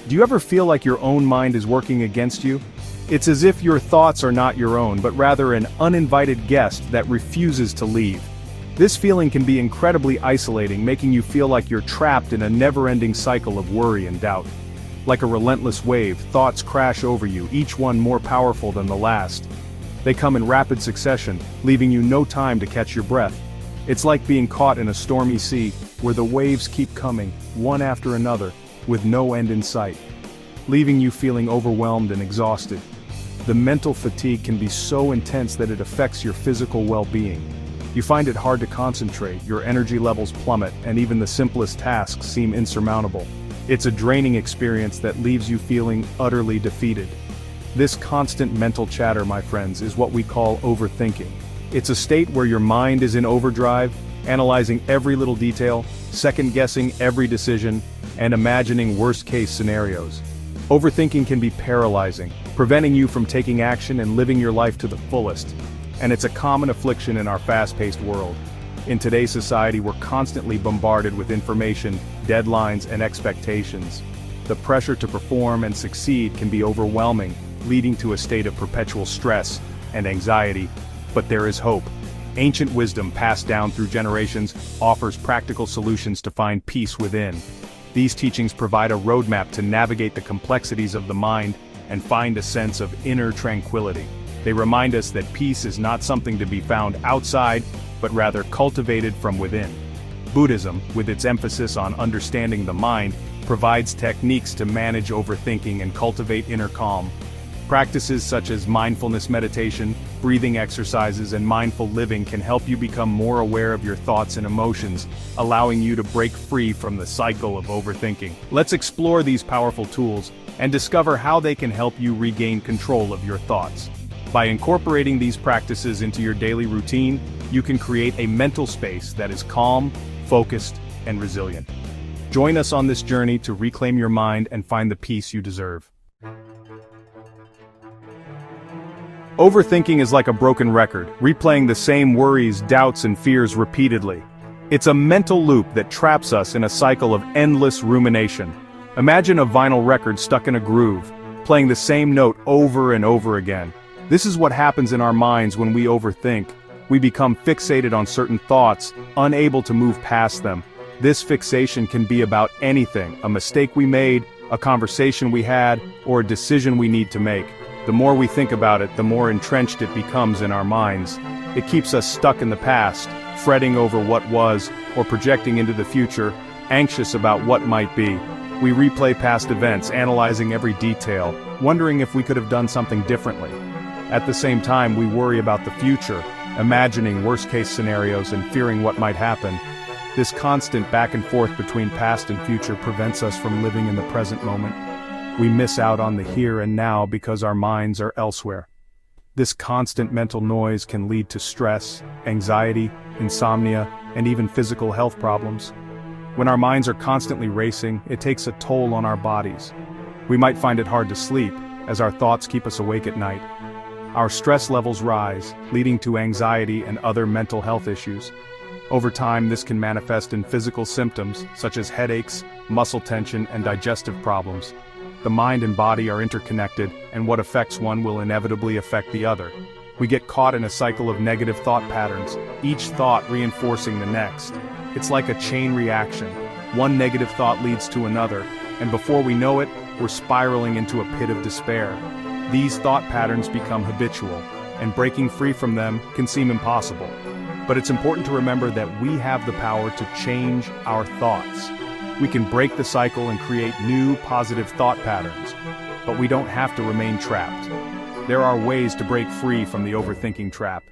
Do you ever feel like your own mind is working against you? It's as if your thoughts are not your own, but rather an uninvited guest that refuses to leave. This feeling can be incredibly isolating, making you feel like you're trapped in a never-ending cycle of worry and doubt. Like a relentless wave, thoughts crash over you, each one more powerful than the last. They come in rapid succession, leaving you no time to catch your breath. It's like being caught in a stormy sea, where the waves keep coming, one after another, with no end in sight, leaving you feeling overwhelmed and exhausted. The mental fatigue can be so intense that it affects your physical well-being. You find it hard to concentrate, your energy levels plummet, and even the simplest tasks seem insurmountable. It's a draining experience that leaves you feeling utterly defeated. This constant mental chatter, my friends, is what we call overthinking. It's a state where your mind is in overdrive, analyzing every little detail, second-guessing every decision, and imagining worst-case scenarios. Overthinking can be paralyzing, preventing you from taking action and living your life to the fullest. And it's a common affliction in our fast-paced world. In today's society, we're constantly bombarded with information, deadlines, and expectations. The pressure to perform and succeed can be overwhelming, leading to a state of perpetual stress and anxiety. But there is hope. Ancient wisdom passed down through generations offers practical solutions to find peace within. These teachings provide a roadmap to navigate the complexities of the mind and find a sense of inner tranquility. They remind us that peace is not something to be found outside, but rather cultivated from within. Buddhism, with its emphasis on understanding the mind, provides techniques to manage overthinking and cultivate inner calm. Practices such as mindfulness meditation, breathing exercises, and mindful living can help you become more aware of your thoughts and emotions, allowing you to break free from the cycle of overthinking. Let's explore these powerful tools and discover how they can help you regain control of your thoughts. By incorporating these practices into your daily routine, you can create a mental space that is calm, focused, and resilient. Join us on this journey to reclaim your mind and find the peace you deserve. Overthinking is like a broken record, replaying the same worries, doubts, and fears repeatedly. It's a mental loop that traps us in a cycle of endless rumination. Imagine a vinyl record stuck in a groove, playing the same note over and over again. This is what happens in our minds when we overthink. We become fixated on certain thoughts, unable to move past them. This fixation can be about anything: a mistake we made, a conversation we had, or a decision we need to make. The more we think about it, the more entrenched it becomes in our minds. It keeps us stuck in the past, fretting over what was, or projecting into the future, anxious about what might be. We replay past events, analyzing every detail, wondering if we could have done something differently. At the same time, we worry about the future, imagining worst-case scenarios and fearing what might happen. This constant back and forth between past and future prevents us from living in the present moment. We miss out on the here and now because our minds are elsewhere. This constant mental noise can lead to stress, anxiety, insomnia, and even physical health problems. When our minds are constantly racing, it takes a toll on our bodies. We might find it hard to sleep, as our thoughts keep us awake at night. Our stress levels rise, leading to anxiety and other mental health issues. Over time, this can manifest in physical symptoms, such as headaches, muscle tension, and digestive problems. The mind and body are interconnected, and what affects one will inevitably affect the other. We get caught in a cycle of negative thought patterns, each thought reinforcing the next. It's like a chain reaction. One negative thought leads to another, and before we know it, we're spiraling into a pit of despair. These thought patterns become habitual, and breaking free from them can seem impossible. But it's important to remember that we have the power to change our thoughts. We can break the cycle and create new, positive thought patterns, but we don't have to remain trapped. There are ways to break free from the overthinking trap.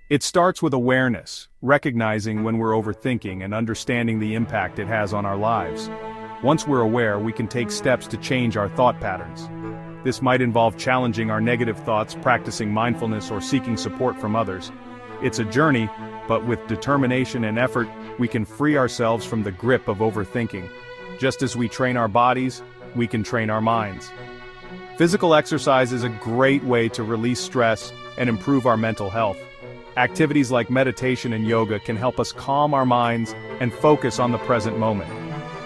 It starts with awareness, recognizing when we're overthinking and understanding the impact it has on our lives. Once we're aware, we can take steps to change our thought patterns. This might involve challenging our negative thoughts, practicing mindfulness, or seeking support from others. It's a journey, but with determination and effort, we can free ourselves from the grip of overthinking. Just as we train our bodies, we can train our minds. Physical exercise is a great way to release stress and improve our mental health. Activities like meditation and yoga can help us calm our minds and focus on the present moment.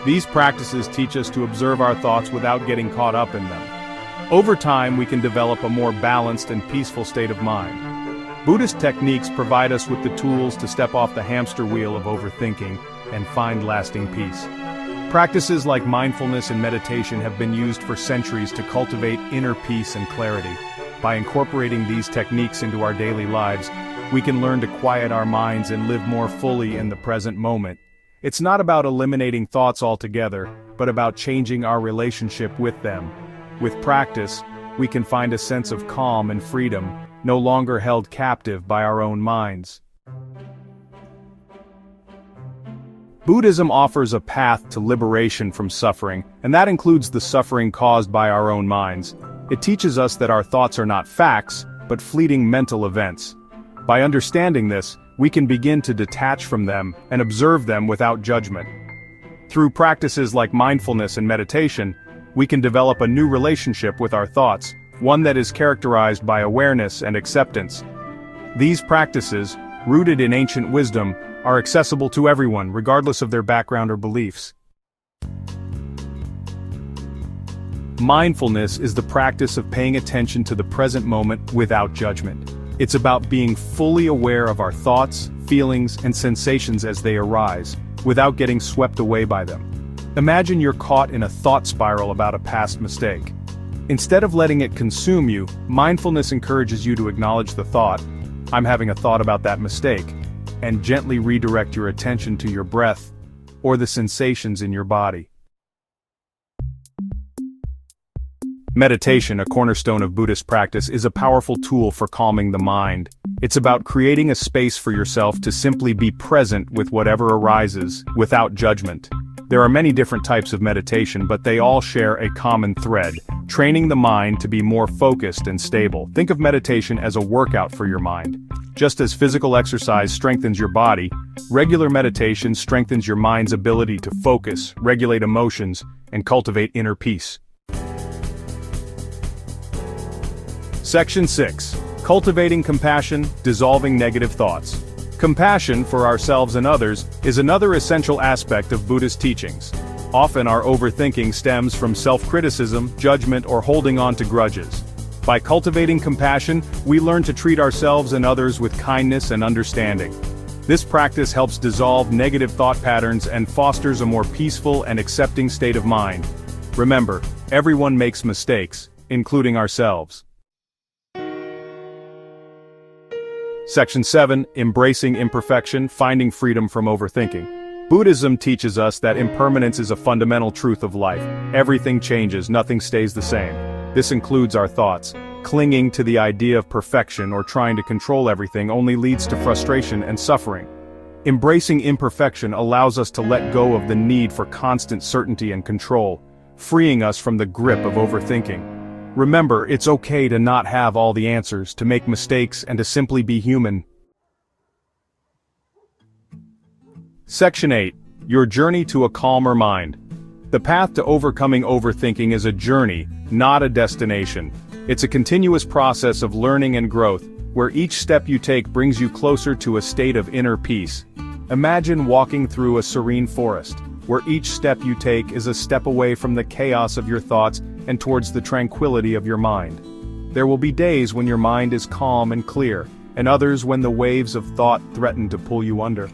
These practices teach us to observe our thoughts without getting caught up in them. Over time, we can develop a more balanced and peaceful state of mind. Buddhist techniques provide us with the tools to step off the hamster wheel of overthinking and find lasting peace. Practices like mindfulness and meditation have been used for centuries to cultivate inner peace and clarity. By incorporating these techniques into our daily lives, we can learn to quiet our minds and live more fully in the present moment. It's not about eliminating thoughts altogether, but about changing our relationship with them. With practice, we can find a sense of calm and freedom, no longer held captive by our own minds. Buddhism offers a path to liberation from suffering, and that includes the suffering caused by our own minds. It teaches us that our thoughts are not facts, but fleeting mental events. By understanding this, we can begin to detach from them and observe them without judgment. Through practices like mindfulness and meditation, we can develop a new relationship with our thoughts, one that is characterized by awareness and acceptance. These practices, rooted in ancient wisdom, are accessible to everyone, regardless of their background or beliefs. Mindfulness is the practice of paying attention to the present moment without judgment. It's about being fully aware of our thoughts, feelings, and sensations as they arise, without getting swept away by them. Imagine you're caught in a thought spiral about a past mistake. Instead of letting it consume you, mindfulness encourages you to acknowledge the thought, "I'm having a thought about that mistake," and gently redirect your attention to your breath or the sensations in your body. Meditation, a cornerstone of Buddhist practice, is a powerful tool for calming the mind. It's about creating a space for yourself to simply be present with whatever arises, without judgment. There are many different types of meditation, but they all share a common thread: training the mind to be more focused and stable. Think of meditation as a workout for your mind. Just as physical exercise strengthens your body, regular meditation strengthens your mind's ability to focus, regulate emotions, and cultivate inner peace. Section 6. Cultivating compassion, dissolving negative thoughts. Compassion for ourselves and others is another essential aspect of Buddhist teachings. Often our overthinking stems from self-criticism, judgment, or holding on to grudges. By cultivating compassion, we learn to treat ourselves and others with kindness and understanding. This practice helps dissolve negative thought patterns and fosters a more peaceful and accepting state of mind. Remember, everyone makes mistakes, including ourselves. Section 7. Embracing imperfection, finding freedom from overthinking. Buddhism teaches us that impermanence is a fundamental truth of life. Everything changes, nothing stays the same. This includes our thoughts. Clinging to the idea of perfection or trying to control everything only leads to frustration and suffering. Embracing imperfection allows us to let go of the need for constant certainty and control, freeing us from the grip of overthinking. Remember, it's okay to not have all the answers, to make mistakes, and to simply be human. Section 8. Your journey to a calmer mind. The path to overcoming overthinking is a journey, not a destination. It's a continuous process of learning and growth, where each step you take brings you closer to a state of inner peace. Imagine walking through a serene forest, where each step you take is a step away from the chaos of your thoughts and towards the tranquility of your mind. There will be days when your mind is calm and clear, and others when the waves of thought threaten to pull you under.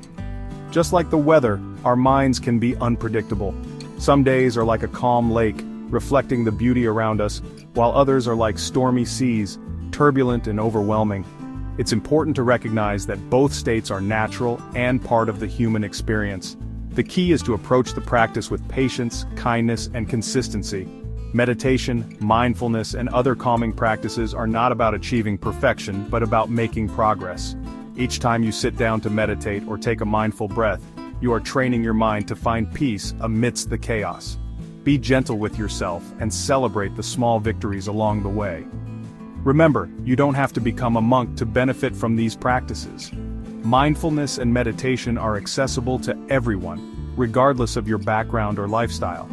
Just like the weather, our minds can be unpredictable. Some days are like a calm lake, reflecting the beauty around us, while others are like stormy seas, turbulent and overwhelming. It's important to recognize that both states are natural and part of the human experience. The key is to approach the practice with patience, kindness, and consistency. Meditation, mindfulness, and other calming practices are not about achieving perfection, but about making progress. Each time you sit down to meditate or take a mindful breath, you are training your mind to find peace amidst the chaos. Be gentle with yourself and celebrate the small victories along the way. Remember, you don't have to become a monk to benefit from these practices. Mindfulness and meditation are accessible to everyone, regardless of your background or lifestyle.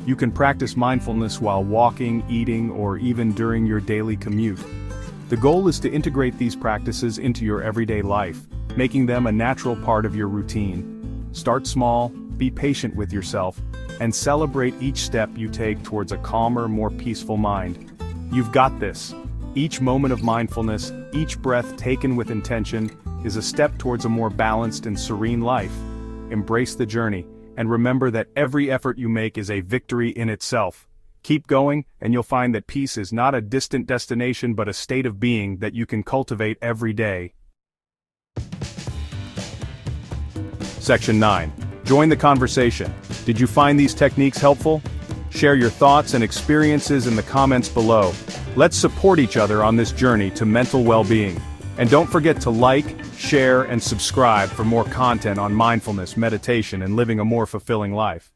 You can practice mindfulness while walking, eating, or even during your daily commute. The goal is to integrate these practices into your everyday life, making them a natural part of your routine. Start small, be patient with yourself, and celebrate each step you take towards a calmer, more peaceful mind. You've got this. Each moment of mindfulness, each breath taken with intention, is a step towards a more balanced and serene life. Embrace the journey, and remember that every effort you make is a victory in itself. Keep going, and you'll find that peace is not a distant destination but a state of being that you can cultivate every day. Section 9. Join the conversation. Did you find these techniques helpful? Share your thoughts and experiences in the comments below. Let's support each other on this journey to mental well-being. And don't forget to like, share, and subscribe for more content on mindfulness, meditation, and living a more fulfilling life.